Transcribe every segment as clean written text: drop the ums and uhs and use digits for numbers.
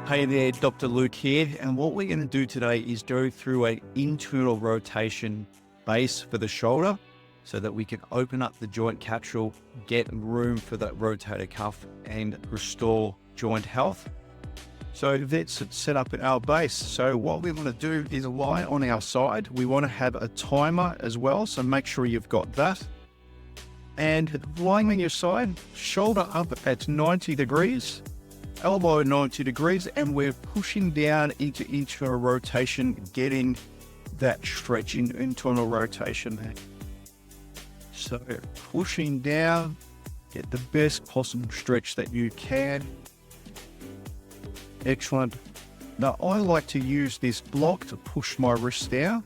Hey there, Dr. Luke here, and what we're going to do today is go through an internal rotation base for the shoulder so that we can open up the joint capsule, get room for that rotator cuff and restore joint health. So that's set up at our base. So what we want to do is lie on our side. We want to have a timer as well, so make sure you've got that. And lying on your side, shoulder up at 90 degrees, elbow 90 degrees, and we're pushing down into internal rotation, getting that stretch in internal rotation there. So pushing down, get the best possible stretch that you can. Excellent. Now I like to use this block to push my wrist down.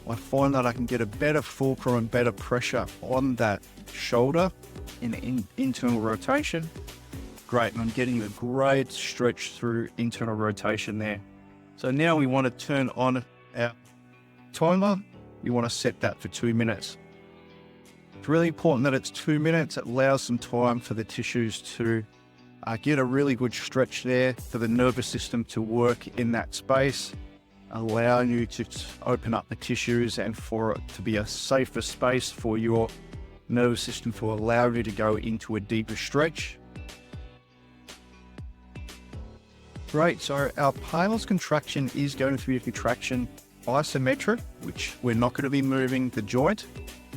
I find that I can get a better fulcrum and better pressure on that shoulder in internal rotation. Great, and I'm getting a great stretch through internal rotation there. So now we want to turn on our timer. We want to set that for 2 minutes. It's really important that it's 2 minutes. It allows some time for the tissues to get a really good stretch there, for the nervous system to work in that space, allowing you to open up the tissues and for it to be a safer space for your nervous system to allow you to go into a deeper stretch. Great, so our PAILs contraction is going to be a contraction isometric, which we're not going to be moving the joint,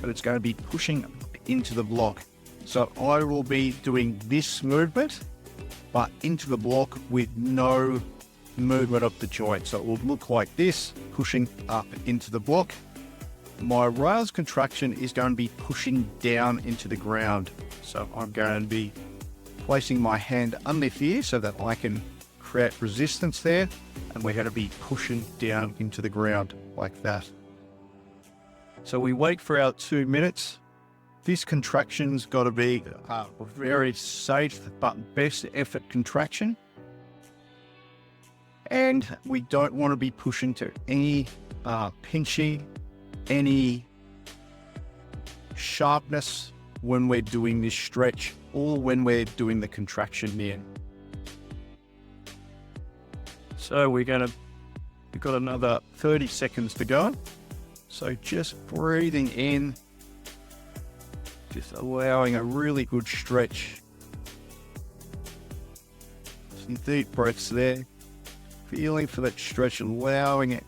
but it's going to be pushing into the block. So I will be doing this movement, but into the block with no movement of the joint. So it will look like this, pushing up into the block. My rails contraction is going to be pushing down into the ground. So I'm going to be placing my hand underneath here so that I can create resistance there, and we're going to be pushing down into the ground like that. So we wait for our 2 minutes. This contraction's got to be a very safe but best effort contraction, and we don't want to be pushing to any pinchy, any sharpness when we're doing this stretch or when we're doing the contraction here. So we've got another 30 seconds to go. So just breathing in, just allowing a really good stretch. Some deep breaths there, feeling for that stretch, allowing it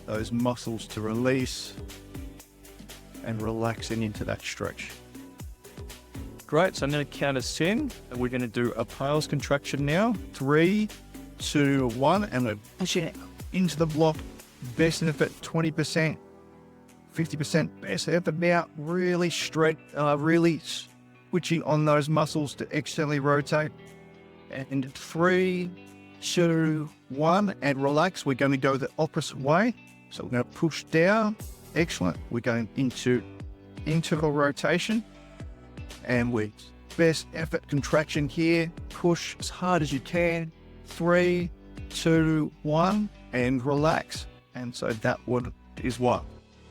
those muscles to release and relaxing into that stretch. Great, so I'm going to count us 10, and we're going to do a PAILs contraction now. 3, 2, 1, and we're pushing into the block. Best effort, 20%, 50% best effort now. Really really switching on those muscles to externally rotate. And 3, 2, 1, and relax. We're going to go the opposite way. So we're going to push down. Excellent. We're going into internal rotation. And with best effort contraction here, push as hard as you can. 3, 2, 1, and relax. And so that is what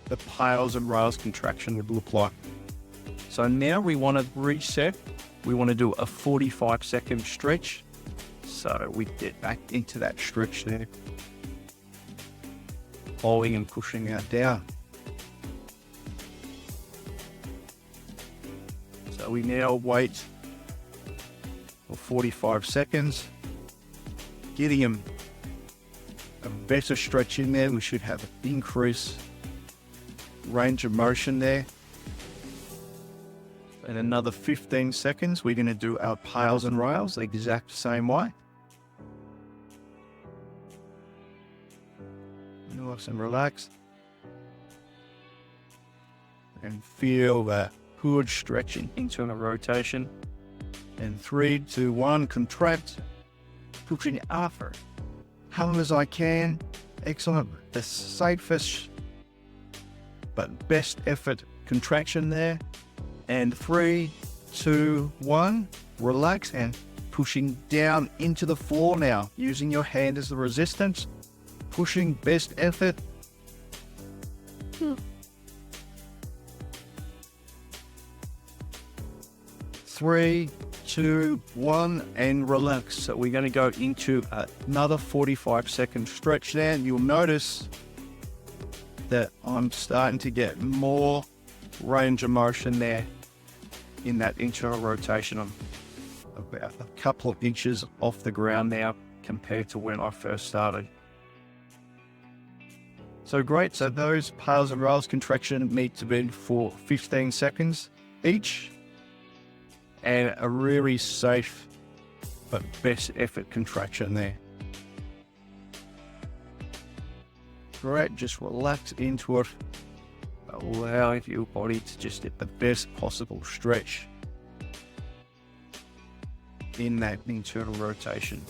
the PAILs and RAILs contraction would look like. So now we want to reset. We want to do a 45-second stretch. So we get back into that stretch there, holding and pushing out down. So we now wait for 45 seconds, getting him a better stretch in there. We should have an increased range of motion there. In another 15 seconds, we're going to do our PAILs and RAILs the exact same way. Nice and relaxed. And feel that good stretching internal rotation. And 3, 2, 1, contract, pushing up hard as I can. Excellent. The safest but best effort contraction there. And 3, 2, 1, relax and pushing down into the floor now, using your hand as the resistance, pushing best effort. 3, 2, 1, and relax. So we're going to go into another 45-second stretch there. And you'll notice that I'm starting to get more range of motion there in that internal rotation. I'm about a couple of inches off the ground now compared to when I first started. So great. So those PAILs and RAILs contraction need to be for 15 seconds each, and a really safe but best effort contraction there. Great. Just relax into it, allowing your body to just get the best possible stretch in that internal rotation.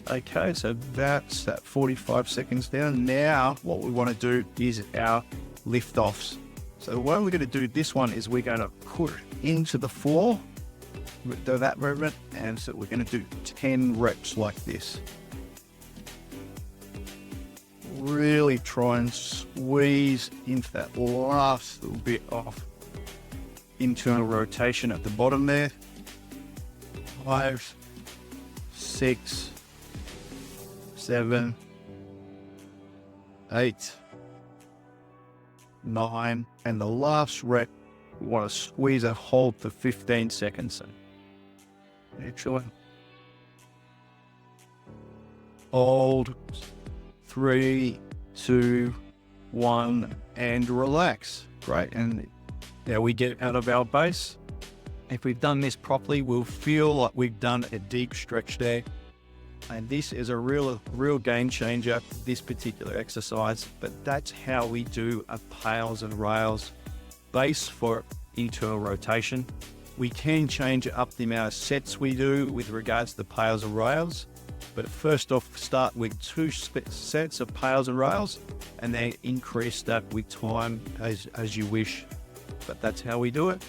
Okay, so that's that 45 seconds down. Now what we want to do is our lift-offs. So the way we're going to do this one is we're going to put into the floor, do that movement, and so we're going to do 10 reps like this. Really try and squeeze into that last little bit of internal rotation at the bottom there. 5, 6, 7, 8, 9, and the last rep, we want to squeeze and hold for 15 seconds. Excellent. Hold. 3, 2, 1, and relax. Great. And now we get out of our base. If we've done this properly, we'll feel like we've done a deep stretch there. And this is a real game changer, this particular exercise. But that's how we do a PAILs and RAILs base for internal rotation. We can change up the amount of sets we do with regards to the PAILs and RAILs. But first off, start with 2 sets of PAILs and RAILs, and then increase that with time as you wish. But that's how we do it.